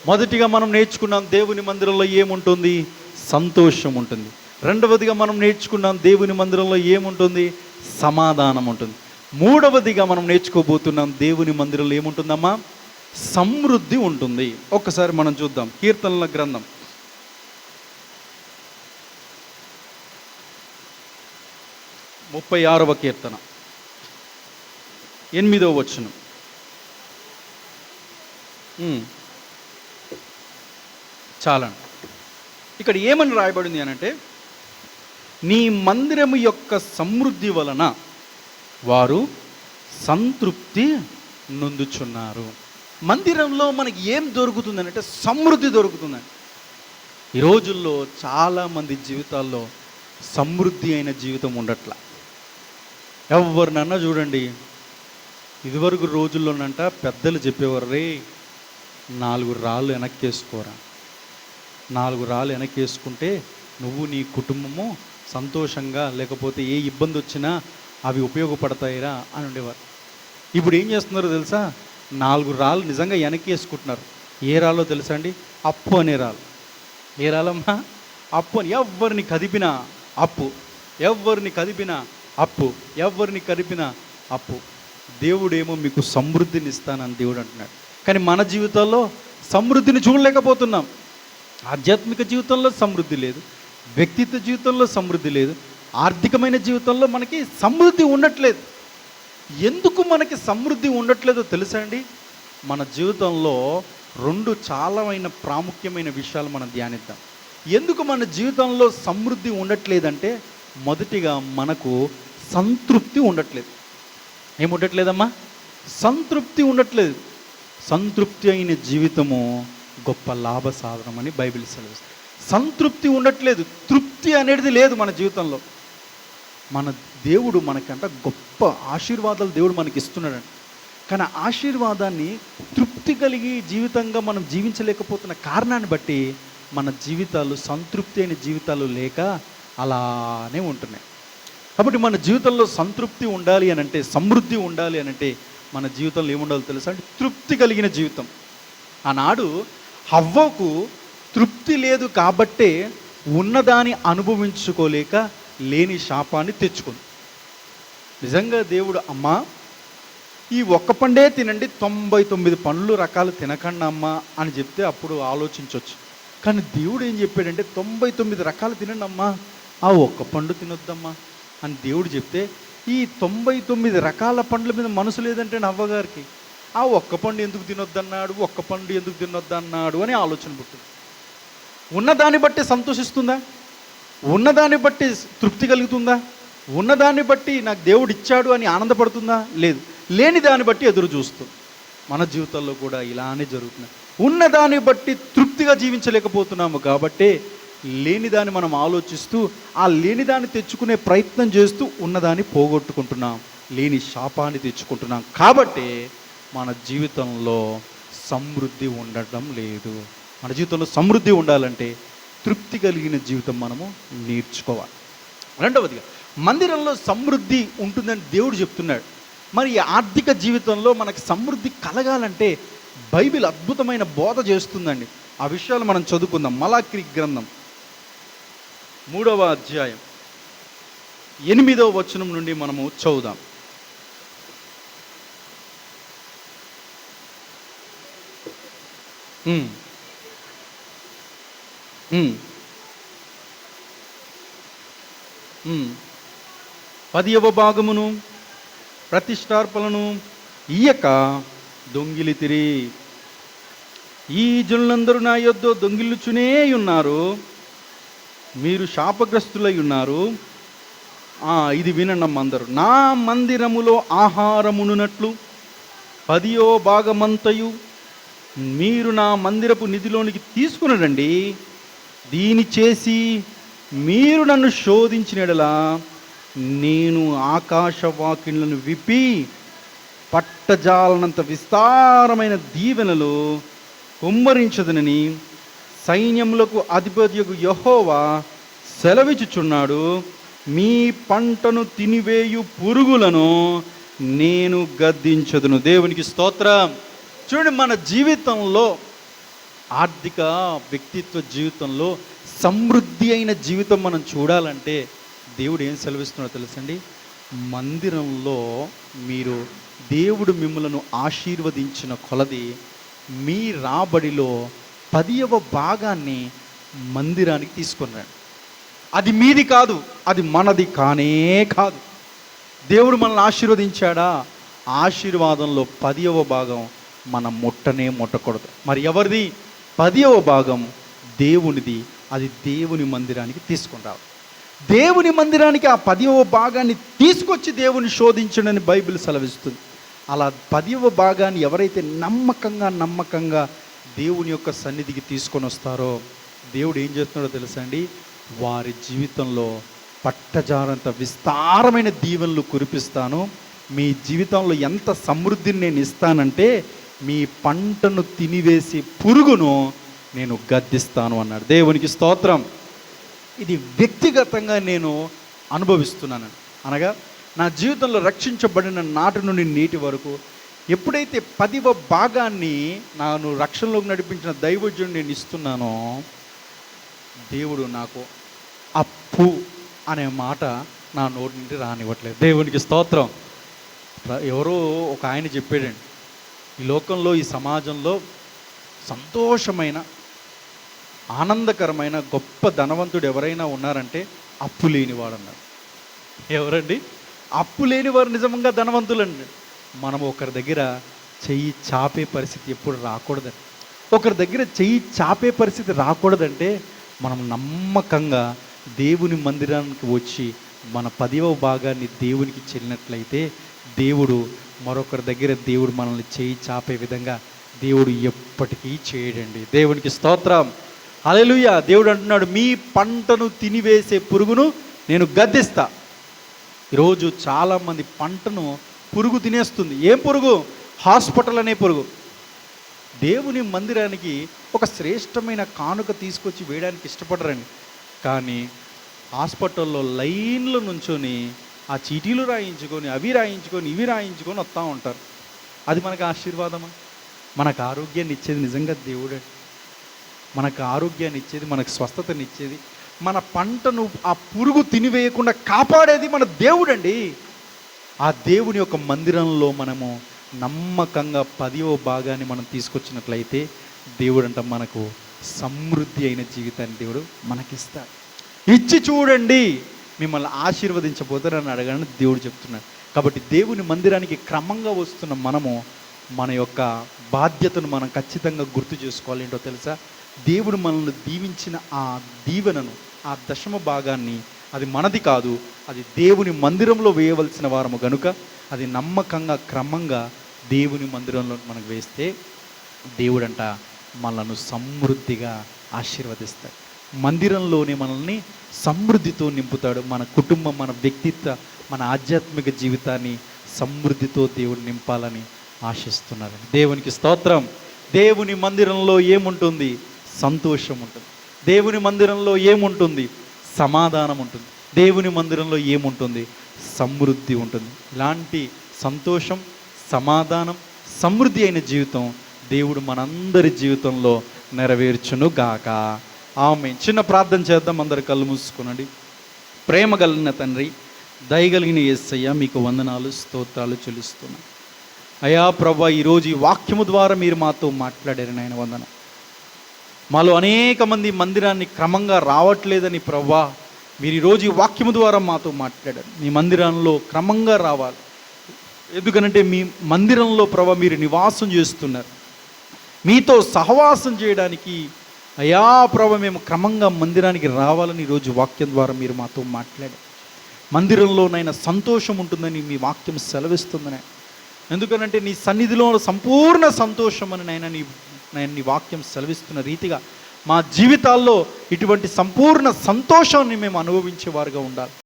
మొదటిగా మనం నేర్చుకున్నాం దేవుని మందిరంలో ఏముంటుంది? సంతోషం ఉంటుంది. రెండవదిగా మనం నేర్చుకున్నాం దేవుని మందిరంలో ఏముంటుంది? సమాధానం ఉంటుంది. మూడవదిగా మనం నేర్చుకోబోతున్నాం దేవుని మందిరంలో ఏముంటుందమ్మా? సమృద్ధి ఉంటుంది. ఒక్కసారి మనం చూద్దాం కీర్తనల గ్రంథం 36వ కీర్తన 8వ వచనం. చాలండి. ఇక్కడ ఏమని రాయబడింది అనంటే, నీ మందిరము యొక్క సమృద్ధి వలన వారు సంతృప్తి నొందుచున్నారు. మందిరంలో మనకి ఏం దొరుకుతుందనంటే సమృద్ధి దొరుకుతుందండి. ఈ రోజుల్లో చాలామంది జీవితాల్లో సమృద్ధి అయిన జీవితం ఉండట్ల. ఎవరినన్నా చూడండి, ఇదివరకు రోజుల్లోనంట పెద్దలు చెప్పేవారు, రే 4 రాళ్ళు వెనక్కేసుకోరా, 4 రాళ్ళు వెనక్కేసుకుంటే నువ్వు నీ కుటుంబము సంతోషంగా, లేకపోతే ఏ ఇబ్బంది వచ్చినా అవి ఉపయోగపడతాయిరా అని ఉండేవారు. ఇప్పుడు ఏం చేస్తున్నారో తెలుసా? 4 రాళ్ళు నిజంగా వెనక్కేసుకుంటున్నారు. ఏ రాళ్ళో తెలుసా అండి? అప్పు అనే రాళ్ళు. ఏ రాళ్ళమ్మా? అప్పు అని. ఎవరిని కదిపినా అప్పు, ఎవరిని కదిపినా అప్పు, ఎవరిని కదిపినా అప్పు. దేవుడేమో మీకు సమృద్ధిని ఇస్తానని దేవుడు అంటున్నాడు. కానీ మన జీవితాల్లో సమృద్ధిని చూడలేకపోతున్నాం. ఆధ్యాత్మిక జీవితంలో సమృద్ధి లేదు, వ్యక్తిత్వ జీవితంలో సమృద్ధి లేదు, ఆర్థికమైన జీవితంలో మనకి సమృద్ధి ఉండట్లేదు. ఎందుకు మనకి సమృద్ధి ఉండట్లేదో తెలుసా అండి? మన జీవితంలో 2 చాలా ప్రాముఖ్యమైన విషయాలు మనం ధ్యానిద్దాం. ఎందుకు మన జీవితంలో సమృద్ధి ఉండట్లేదంటే, మొదటిగా మనకు సంతృప్తి ఉండట్లేదు. ఏముండట్లేదమ్మా? సంతృప్తి ఉండట్లేదు. సంతృప్తి అయిన జీవితము గొప్ప లాభ సాధనం అని బైబిల్ సెలవిస్తుంది. సంతృప్తి ఉండట్లేదు, తృప్తి అనేది లేదు మన జీవితంలో. మన దేవుడు మనకంట గొప్ప ఆశీర్వాదాలు దేవుడు మనకి ఇస్తున్నాడండి. కానీ ఆశీర్వాదాన్ని తృప్తి కలిగి జీవితంగా మనం జీవించలేకపోతున్న కారణాన్ని బట్టి మన జీవితాలు సంతృప్తి అయిన జీవితాలు లేక అలానే ఉంటున్నాయి. కాబట్టి మన జీవితంలో సంతృప్తి ఉండాలి అని అంటే, సమృద్ధి ఉండాలి అని అంటే మన జీవితంలో ఏముండాలో తెలుసా అంటే? తృప్తి కలిగిన జీవితం. ఆనాడు హవ్వకు తృప్తి లేదు కాబట్టే ఉన్నదాన్ని అనుభవించుకోలేక లేని శాపాన్ని తెచ్చుకుంది. నిజంగా దేవుడు, అమ్మా ఈ ఒక్క పండే తినండి, 99 పండ్లు రకాలు తినకండి అమ్మా అని చెప్తే అప్పుడు ఆలోచించవచ్చు. కానీ దేవుడు ఏం చెప్పాడంటే 99 రకాలు తినండి అమ్మా, ఆ ఒక్క పండు తినొద్దమ్మా అని దేవుడు చెప్తే, ఈ 99 రకాల పండ్ల మీద మనసు లేదంటే అవ్వగారికి ఆ ఒక్క పండు ఎందుకు తినొద్దన్నాడు, ఒక్క పండు ఎందుకు తినొద్దన్నాడు అని ఆలోచన పుట్టింది. ఉన్నదాన్ని బట్టి సంతోషిస్తుందా? ఉన్నదాన్ని బట్టి తృప్తి కలుగుతుందా? ఉన్నదాన్ని బట్టి నాకు దేవుడు ఇచ్చాడు అని ఆనందపడుతుందా? లేదు. లేని దాన్ని బట్టి ఎదురు చూస్తుంది. మన జీవితాల్లో కూడా ఇలానే జరుగుతుంది. ఉన్నదాన్ని బట్టి తృప్తిగా జీవించలేకపోతున్నాము కాబట్టి లేనిదాన్ని మనం ఆలోచిస్తూ ఆ లేనిదాన్ని తెచ్చుకునే ప్రయత్నం చేస్తూ ఉన్నదాన్ని పోగొట్టుకుంటున్నాం, లేని శాపాన్ని తెచ్చుకుంటున్నాం. కాబట్టి మన జీవితంలో సమృద్ధి ఉండటం లేదు. మన జీవితంలో సమృద్ధి ఉండాలంటే తృప్తి కలిగిన జీవితం మనము నేర్చుకోవాలి. రెండవదిగా, మందిరంలో సమృద్ధి ఉంటుందని దేవుడు చెప్తున్నాడు. మరి ఈ ఆర్థిక జీవితంలో మనకి సమృద్ధి కలగాలంటే బైబిల్ అద్భుతమైన బోధ చేస్తుందండి. ఆ విషయాలు మనం చదువుకుందాం. మలాకి గ్రంథం 3వ అధ్యాయం 8వ వచనం నుండి మనము చదువుదాం. పదియవ భాగమును ప్రతిష్టార్పణను ఇయ్యక దొంగిలితిరి. ఈ జనులందరూ నా యొద్ద దొంగిలుచునే ఉన్నారు, మీరు శాపగ్రస్తులై ఉన్నారు. ఇది వినండి అందరూ. నా మందిరములో ఆహారమునున్నట్లు 10వ భాగమంతయు మీరు నా మందిరపు నిధిలోనికి తీసుకుని రండి. దీని చేసి మీరు నన్ను శోధించినడలా నేను ఆకాశవాకిళ్లను విప్పి పట్టజాలనంత విస్తారమైన దీవెనలు కుమ్మరించదనని సైన్యములకు అధిపతియగు యెహోవా సెలవిచ్చుచున్నాడు. మీ పంటను తినివేయు పురుగులను నేను గద్దించదును. దేవునికి స్తోత్రం. చూడండి, మన జీవితంలో ఆర్థిక వ్యక్తిత్వ జీవితంలో సమృద్ధి అయిన జీవితం మనం చూడాలంటే దేవుడు ఏం సెలవిస్తున్నాడో తెలుసండి. మందిరంలో మీరు దేవుడు మిమ్మలను ఆశీర్వదించిన కొలది మీ రాబడిలో 10వ భాగాన్ని మందిరానికి తీసుకున్నాడు. అది మీది కాదు, అది మనది కానే కాదు. దేవుడు మనల్ని ఆశీర్వదించాడా, ఆశీర్వాదంలో 10వ భాగం మనం ముట్టకూడదు. మరి ఎవరిది? 10వ భాగం దేవునిది. అది దేవుని మందిరానికి తీసుకుంటారు. దేవుని మందిరానికి ఆ 10వ భాగాన్ని తీసుకొచ్చి దేవుని శోధించడని బైబిల్ సెలవిస్తుంది. అలా 10వ భాగాన్ని ఎవరైతే నమ్మకంగా దేవుని యొక్క సన్నిధికి తీసుకొని వస్తారో దేవుడు ఏం చేస్తున్నాడో తెలుసా అండి, వారి జీవితంలో పట్టజారంత విస్తారమైన దీవెనలు కురిపిస్తాను. మీ జీవితంలో ఎంత సమృద్ధిని నేను ఇస్తానంటే మీ పంటను తినివేసి పురుగును నేను గద్దిస్తాను అన్నాడు. దేవునికి స్తోత్రం. ఇది వ్యక్తిగతంగా నేను అనుభవిస్తున్నాను. అనగా నా జీవితంలో రక్షించబడిన నాటి నుండి నేటి వరకు ఎప్పుడైతే 10వ భాగాన్ని నన్ను రక్షణలోకి నడిపించిన దైవజనుడు నేను ఇస్తున్నానో, దేవుడు నాకు అప్పు అనే మాట నా నోటి నుండి రానివ్వట్లేదు. దేవునికి స్తోత్రం. ఎవరో ఒక ఆయన చెప్పాడండి, ఈ లోకంలో ఈ సమాజంలో సంతోషమైన ఆనందకరమైన గొప్ప ధనవంతుడు ఎవరైనా ఉన్నారంటే అప్పు లేనివాడు అన్నారు. ఎవరండి? అప్పు లేనివారు నిజంగా ధనవంతులండి. మనం ఒకరి దగ్గర చెయ్యి చాపే పరిస్థితి ఎప్పుడు రాకూడదండి. ఒకరి దగ్గర చెయ్యి చాపే పరిస్థితి రాకూడదంటే మనం నమ్మకంగా దేవుని మందిరానికి వచ్చి మన 10వ భాగాన్ని దేవునికి చెల్లినట్లయితే దేవుడు మరొకరి దగ్గర దేవుడు మనల్ని చేయి చాపే విధంగా దేవుడు ఎప్పటికీ చేయడండి. దేవునికి స్తోత్రం. హల్లెలూయా. దేవుడు అంటున్నాడు, మీ పంటను తినివేసే పురుగును నేను గద్దిస్తా. ఈరోజు చాలామంది పంటను పురుగు తినేస్తుంది. ఏం పురుగు? హాస్పిటల్ అనే పురుగు. దేవుని మందిరానికి ఒక శ్రేష్టమైన కానుక తీసుకొచ్చి వేయడానికి ఇష్టపడరండి, కానీ హాస్పిటల్లో లైన్లో నుంచొని ఆ చీటీలు రాయించుకొని అవి రాయించుకొని ఇవి రాయించుకొని వస్తూ ఉంటారు. అది మనకు ఆశీర్వాదమా? మనకు ఆరోగ్యాన్ని ఇచ్చేది నిజంగా దేవుడే. మనకు ఆరోగ్యాన్ని ఇచ్చేది, మనకు స్వస్థతనిచ్చేది, మన పంటను ఆ పురుగు తినివేయకుండా కాపాడేది మన దేవుడండి. ఆ దేవుని యొక్క మందిరంలో మనము నమ్మకంగా 10వ భాగాన్ని మనం తీసుకొచ్చినట్లయితే దేవుడంట మనకు సమృద్ధి అయిన జీవితాన్ని దేవుడు మనకిస్తాడు. ఇచ్చి చూడండి, మిమ్మల్ని ఆశీర్వదించబోతారని అడగని దేవుడు చెప్తున్నాడు. కాబట్టి దేవుని మందిరానికి క్రమంగా వస్తున్న మనము మన యొక్క బాధ్యతను మనం ఖచ్చితంగా గుర్తు చేసుకోవాలి. ఏంటో తెలుసా? దేవుడు మనల్ని దీవించిన ఆ దీవెనను, ఆ 10వ భాగాన్ని, అది మనది కాదు, అది దేవుని మందిరంలో వేయవలసిన వారము గనుక అది నమ్మకంగా క్రమంగా దేవుని మందిరంలో మనకు వేస్తే దేవుడంట మనల్ని సమృద్ధిగా ఆశీర్వదిస్తాడు. మందిరంలోనే మనల్ని సమృద్ధితో నింపుతాడు. మన కుటుంబం, మన వ్యక్తిత్వ, మన ఆధ్యాత్మిక జీవితాన్ని సమృద్ధితో దేవుడు నింపాలని ఆశిస్తున్నారు. దేవునికి స్తోత్రం. దేవుని మందిరంలో ఏముంటుంది? సంతోషం ఉంటుంది. దేవుని మందిరంలో ఏముంటుంది? సమాధానం ఉంటుంది. దేవుని మందిరంలో ఏముంటుంది? సమృద్ధి ఉంటుంది. ఇలాంటి సంతోషం, సమాధానం, సమృద్ధి అయిన జీవితం దేవుడు మనందరి జీవితంలో నెరవేర్చును గాక. ఆమేన్. చిన్న ప్రార్థన చేద్దాం. అందరు కళ్ళు మూసుకునండి. ప్రేమ కలిగిన తండ్రి, దయగలిగిన యేసయ్య, మీకు వందనాలు, స్తోత్రాలు చెల్లిస్తున్నాను. అయా ప్రభా, ఈరోజు ఈ వాక్యము ద్వారా మీరు మాతో మాట్లాడారు నాయన. వందన. మాలో అనేక మంది మందిరాన్ని క్రమంగా రావట్లేదని ప్రభా, మీరు ఈరోజు ఈ వాక్యము ద్వారా మాతో మాట్లాడారు. మీ మందిరంలో క్రమంగా రావాలి. ఎందుకనంటే మీ మందిరంలో ప్రభా మీరు నివాసం చేస్తున్నారు. మీతో సహవాసం చేయడానికి అయా ప్రభా మేము క్రమంగా మందిరానికి రావాలని ఈరోజు వాక్యం ద్వారా మీరు మాతో మాట్లాడారు. మందిరంలోనైనా సంతోషం ఉంటుందని మీ వాక్యం సెలవిస్తుందని. ఎందుకనంటే నీ సన్నిధిలో సంపూర్ణ సంతోషం అని నీ వాక్యం సెలవిస్తున్న రీతిగా మా జీవితాల్లో ఇటువంటి సంపూర్ణ సంతోషాన్ని మేము అనుభవించేవారుగా ఉండాలి.